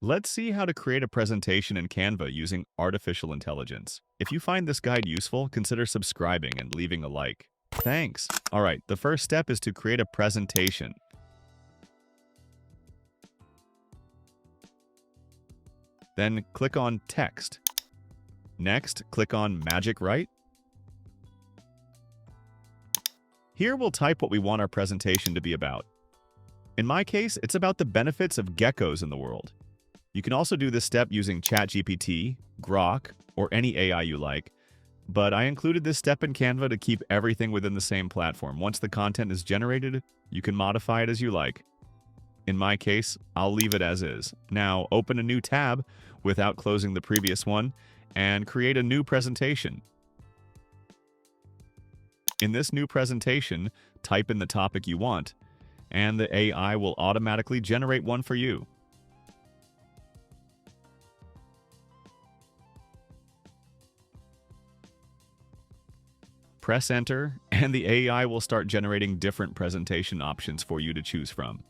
Let's see how to create a presentation in Canva using artificial intelligence. If you find this guide useful, consider subscribing and leaving a like. Thanks. All right, the first step is to create a presentation. Then click on Text. Next, click on Magic Write. Here we'll type what we want our presentation to be about. In my case, it's about the benefits of geckos in the world. You can also do this step using ChatGPT, Grok, or any AI you like, but I included this step in Canva to keep everything within the same platform. Once the content is generated, you can modify it as you like. In my case, I'll leave it as is. Now, open a new tab without closing the previous one and create a new presentation. In this new presentation, type in the topic you want, and the AI will automatically generate one for you. Press enter, and the AI will start generating different presentation options for you to choose from.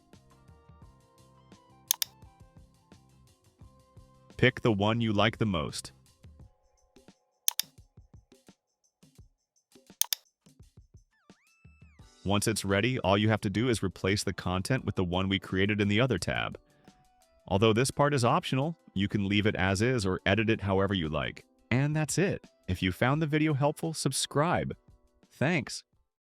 Pick the one you like the most. Once it's ready, all you have to do is replace the content with the one we created in the other tab. Although this part is optional, you can leave it as is or edit it however you like. And that's it. If you found the video helpful, subscribe. Thanks.